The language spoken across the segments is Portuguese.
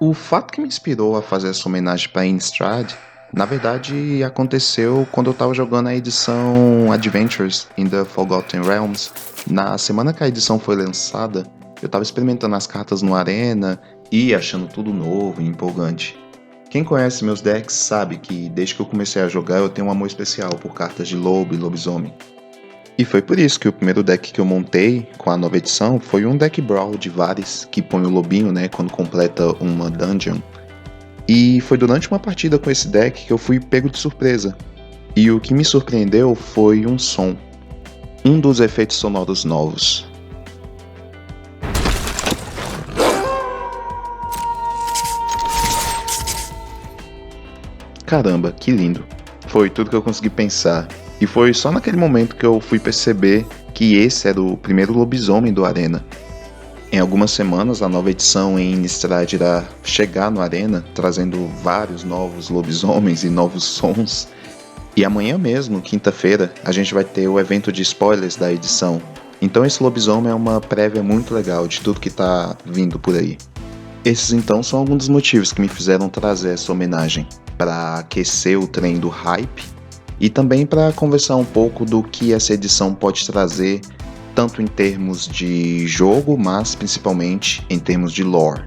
O fato que me inspirou a fazer essa homenagem para Innistrad, na verdade, aconteceu quando eu estava jogando a edição Adventures in the Forgotten Realms. Na semana que a edição foi lançada, eu estava experimentando as cartas no Arena e achando tudo novo e empolgante. Quem conhece meus decks sabe que desde que eu comecei a jogar eu tenho um amor especial por cartas de lobo e lobisomem. E foi por isso que o primeiro deck que eu montei com a nova edição foi um deck Brawl de Varys, que põe o lobinho, né, quando completa uma dungeon. E foi durante uma partida com esse deck que eu fui pego de surpresa. E o que me surpreendeu foi um som, um dos efeitos sonoros novos. Caramba, que lindo! Foi tudo que eu consegui pensar. E foi só naquele momento que eu fui perceber que esse era o primeiro lobisomem do Arena. Em algumas semanas, a nova edição em Innistrad irá chegar no Arena, trazendo vários novos lobisomens e novos sons. E amanhã mesmo, quinta-feira, a gente vai ter o evento de spoilers da edição. Então esse lobisomem é uma prévia muito legal de tudo que está vindo por aí. Esses então são alguns dos motivos que me fizeram trazer essa homenagem, para aquecer o trem do hype e também para conversar um pouco do que essa edição pode trazer, tanto em termos de jogo, mas principalmente em termos de lore.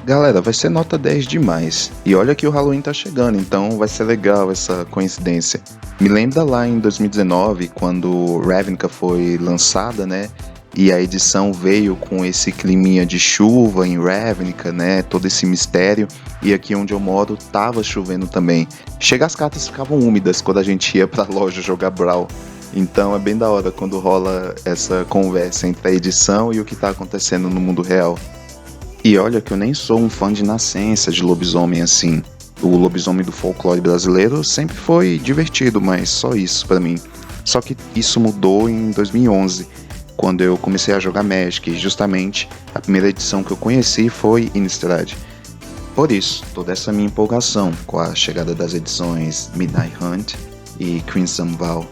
Galera, vai ser nota 10 demais. E olha que o Halloween tá chegando, então vai ser legal essa coincidência. Me lembra lá em 2019, quando Ravnica foi lançada, né? E a edição veio com esse climinha de chuva em Ravnica, né? Todo esse mistério. E aqui onde eu moro tava chovendo também. Chega as cartas ficavam úmidas quando a gente ia pra loja jogar Brawl. Então é bem da hora quando rola essa conversa entre a edição e o que tá acontecendo no mundo real. E olha que eu nem sou um fã de nascença de lobisomem assim. O lobisomem do folclore brasileiro sempre foi divertido, mas só isso pra mim. Só que isso mudou em 2011, quando eu comecei a jogar Magic, e justamente a primeira edição que eu conheci foi Innistrad. Por isso, toda essa minha empolgação com a chegada das edições Midnight Hunt e Crimson Vow.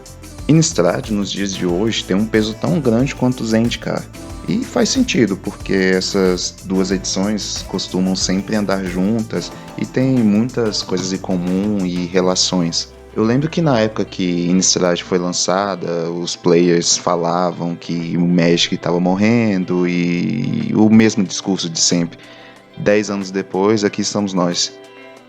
Innistrad, nos dias de hoje, tem um peso tão grande quanto Zendikar. E faz sentido, porque essas duas edições costumam sempre andar juntas e tem muitas coisas em comum e relações. Eu lembro que na época que Innistrad foi lançada, os players falavam que o Magic estava morrendo e o mesmo discurso de sempre. 10 anos depois, aqui estamos nós.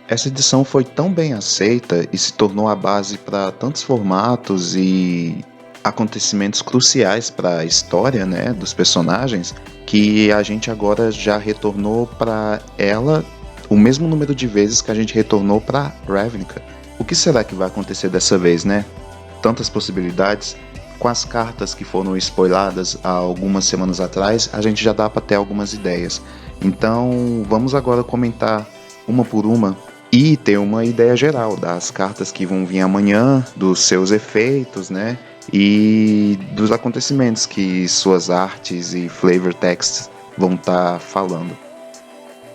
Essa edição foi tão bem aceita e se tornou a base para tantos formatos e acontecimentos cruciais para a história, né, dos personagens, que a gente agora já retornou para ela o mesmo número de vezes que a gente retornou para Ravnica. O que será que vai acontecer dessa vez, né? Tantas possibilidades. Com as cartas que foram spoiladas há algumas semanas atrás, a gente já dá para ter algumas ideias. Então, vamos agora comentar uma por uma e ter uma ideia geral das cartas que vão vir amanhã, dos seus efeitos, né? E dos acontecimentos que suas artes e flavor texts vão estar falando.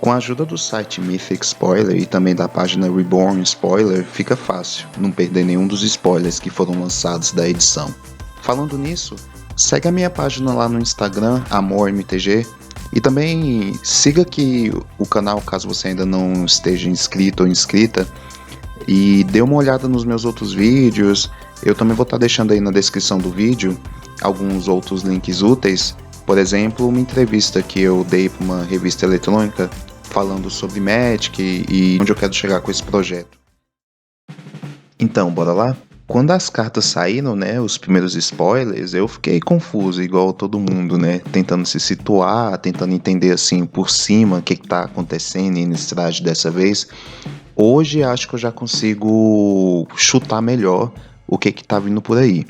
Com a ajuda do site Mythic Spoiler e também da página Reborn Spoiler, fica fácil não perder nenhum dos spoilers que foram lançados da edição. Falando nisso, segue a minha página lá no Instagram, AmorMTG, e também siga aqui o canal caso você ainda não esteja inscrito ou inscrita, e dê uma olhada nos meus outros vídeos. Eu também vou estar deixando aí na descrição do vídeo alguns outros links úteis, por exemplo, uma entrevista que eu dei para uma revista eletrônica falando sobre Magic e onde eu quero chegar com esse projeto. Então, bora lá? Quando as cartas saíram, né, os primeiros spoilers, eu fiquei confuso, igual todo mundo, né, tentando se situar, tentando entender assim por cima o que tá acontecendo em Innistrad dessa vez. Hoje acho que eu já consigo chutar melhor o que tá vindo por aí.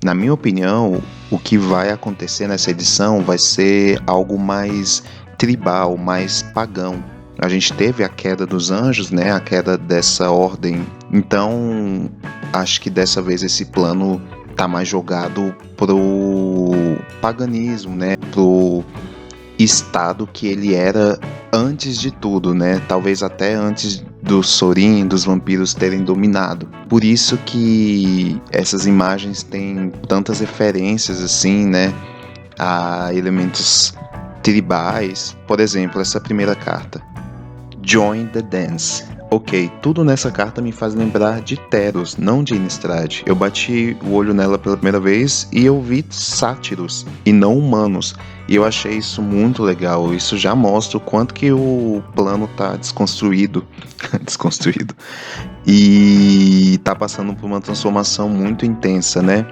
Na minha opinião, o que vai acontecer nessa edição vai ser algo mais tribal, mais pagão. A gente teve a queda dos anjos, né, a queda dessa ordem. Então, acho que dessa vez esse plano tá mais jogado pro paganismo, né, pro estado que ele era antes de tudo, né? Talvez até antes do Sorin, dos vampiros terem dominado. Por isso que essas imagens têm tantas referências assim, né, a elementos tribais. Por exemplo, essa primeira carta, Join the Dance. Ok, tudo nessa carta me faz lembrar de Theros, não de Innistrad. Eu bati o olho nela pela primeira vez e eu vi sátiros e não humanos. E eu achei isso muito legal. Isso já mostra o quanto que o plano tá desconstruído. Desconstruído. E tá passando por uma transformação muito intensa, né?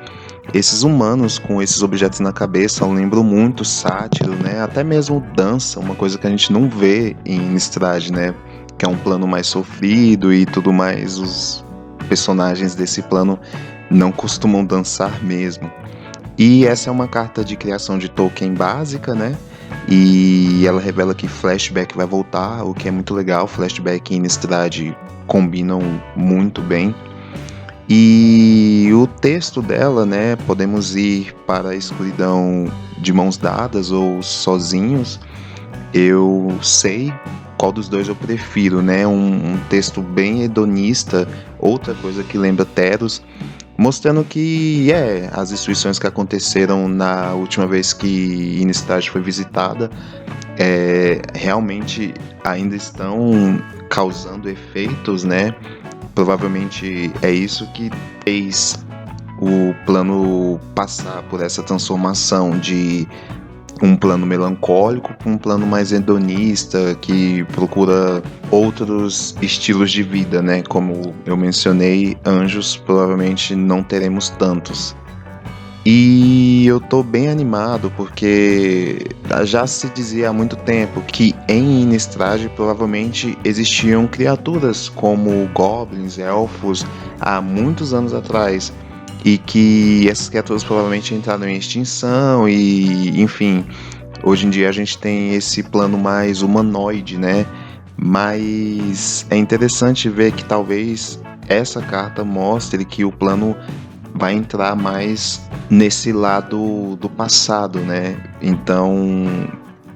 Esses humanos com esses objetos na cabeça lembram muito sátiro, né? Até mesmo dança, uma coisa que a gente não vê em Innistrad, né? Que é um plano mais sofrido e tudo mais. Os personagens desse plano não costumam dançar mesmo. E essa é uma carta de criação de token básica, né? E ela revela que Flashback vai voltar, o que é muito legal. Flashback e Innistrad combinam muito bem. E o texto dela, né? Podemos ir para a escuridão de mãos dadas ou sozinhos. Eu sei qual dos dois eu prefiro, né? Um texto bem hedonista, outra coisa que lembra Theros, mostrando que as destruições que aconteceram na última vez que Innistrad foi visitada realmente ainda estão causando efeitos, né? Provavelmente é isso que fez o plano passar por essa transformação de um plano melancólico para um plano mais hedonista, que procura outros estilos de vida, né? Como eu mencionei, anjos provavelmente não teremos tantos. E eu tô bem animado porque já se dizia há muito tempo que em Innistrad provavelmente existiam criaturas como goblins, elfos, há muitos anos atrás, e que essas criaturas provavelmente entraram em extinção e, enfim, hoje em dia a gente tem esse plano mais humanoide, né? Mas é interessante ver que talvez essa carta mostre que o plano vai entrar mais nesse lado do passado, né? Então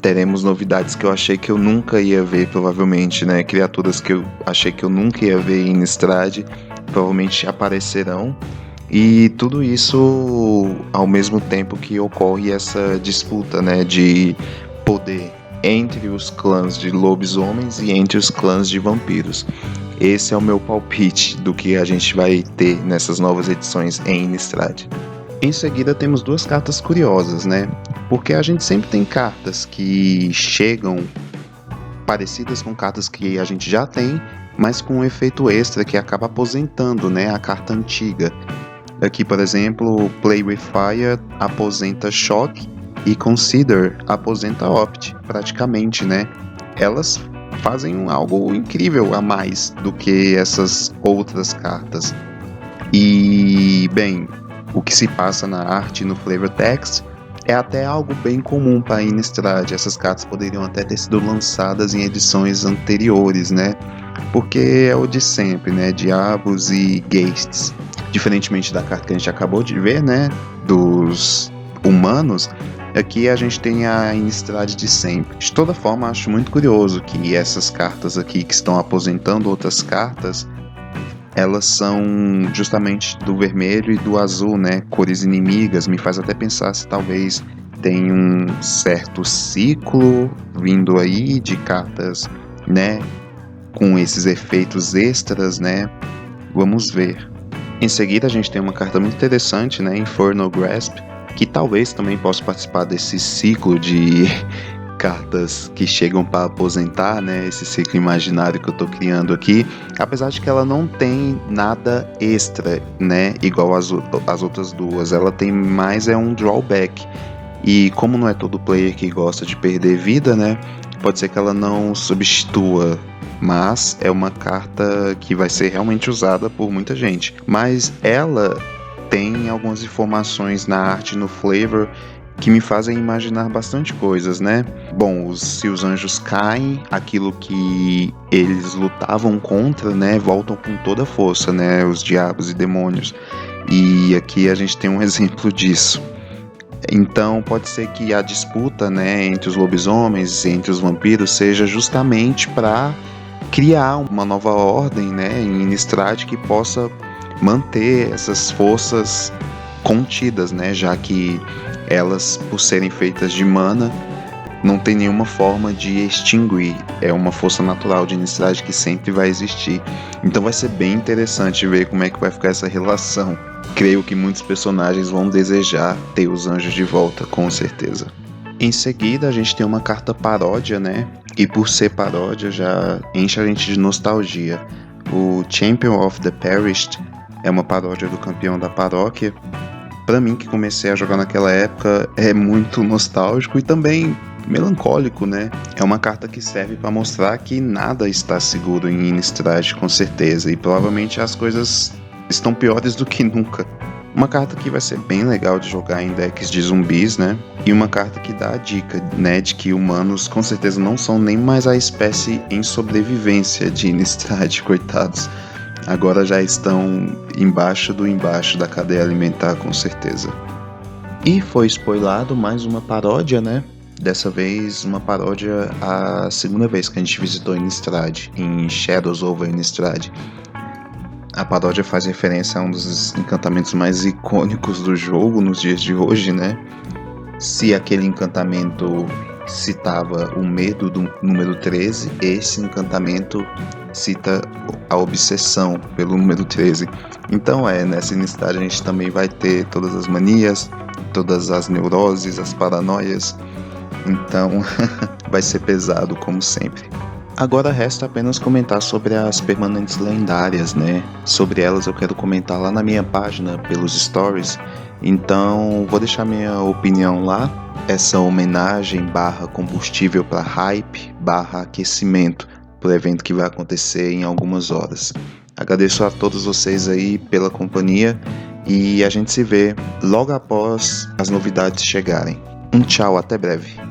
teremos novidades que eu achei que eu nunca ia ver, provavelmente, né? Criaturas que eu achei que eu nunca ia ver em Innistrad provavelmente aparecerão. E tudo isso ao mesmo tempo que ocorre essa disputa, né, de poder entre os clãs de lobisomens e entre os clãs de vampiros. Esse é o meu palpite do que a gente vai ter nessas novas edições em Innistrad. Em seguida temos duas cartas curiosas, né? Porque a gente sempre tem cartas que chegam parecidas com cartas que a gente já tem, mas com um efeito extra que acaba aposentando, né, a carta antiga. Aqui, por exemplo, Play with Fire aposenta Shock e Consider aposenta Opt, praticamente, né? Elas fazem algo incrível a mais do que essas outras cartas. E, bem, o que se passa na arte e no flavor text é até algo bem comum para Innistrad. Essas cartas poderiam até ter sido lançadas em edições anteriores, né? Porque é o de sempre, né? Diabos e Ghasts. Diferentemente da carta que a gente acabou de ver, né? Dos humanos, aqui a gente tem a Innistrad de sempre. De toda forma, acho muito curioso que essas cartas aqui que estão aposentando outras cartas, elas são justamente do vermelho e do azul, né? Cores inimigas. Me faz até pensar se talvez tem um certo ciclo vindo aí de cartas, né? Com esses efeitos extras, né? Vamos ver. Em seguida a gente tem uma carta muito interessante, né? Infernal Grasp, que talvez também possa participar desse ciclo de cartas que chegam para aposentar, né? Esse ciclo imaginário que eu tô criando aqui, apesar de que ela não tem nada extra, né? Igual as outras duas, ela tem mais um drawback. E como não é todo player que gosta de perder vida, né? Pode ser que ela não substitua, mas é uma carta que vai ser realmente usada por muita gente. Mas ela tem algumas informações na arte e no flavor que me fazem imaginar bastante coisas, né? Bom, se os anjos caem, aquilo que eles lutavam contra, né, voltam com toda a força, né? Os diabos e demônios. E aqui a gente tem um exemplo disso. Então pode ser que a disputa, né, entre os lobisomens e entre os vampiros seja justamente para criar uma nova ordem, né, em Innistrad que possa manter essas forças contidas, né, já que elas, por serem feitas de mana, não tem nenhuma forma de extinguir, é uma força natural de Innistrad que sempre vai existir. Então vai ser bem interessante ver como é que vai ficar essa relação. Creio que muitos personagens vão desejar ter os anjos de volta, com certeza. Em seguida a gente tem uma carta paródia, né? E por ser paródia já enche a gente de nostalgia. O Champion of the Perished é uma paródia do campeão da paróquia. Pra mim, que comecei a jogar naquela época, é muito nostálgico e também melancólico, né? É uma carta que serve para mostrar que nada está seguro em Innistrad, com certeza, e provavelmente as coisas estão piores do que nunca. Uma carta que vai ser bem legal de jogar em decks de zumbis, né? E uma carta que dá a dica, né, de que humanos com certeza não são nem mais a espécie em sobrevivência de Innistrad, coitados. Agora já estão embaixo da cadeia alimentar, com certeza. E foi spoilado mais uma paródia, né? Dessa vez uma paródia a segunda vez que a gente visitou Innistrad, em Shadows over Innistrad. A paródia faz referência a um dos encantamentos mais icônicos do jogo nos dias de hoje, né? Se aquele encantamento citava o medo do número 13, esse encantamento cita a obsessão pelo número 13. Então nessa Innistrad a gente também vai ter todas as manias, todas as neuroses, as paranoias. Então vai ser pesado como sempre. Agora resta apenas comentar sobre as permanentes lendárias, né? Sobre elas eu quero comentar lá na minha página, pelos stories. Então vou deixar minha opinião lá. Essa homenagem / combustível para hype / aquecimento para o evento que vai acontecer em algumas horas. Agradeço a todos vocês aí pela companhia e a gente se vê logo após as novidades chegarem. Um tchau, até breve.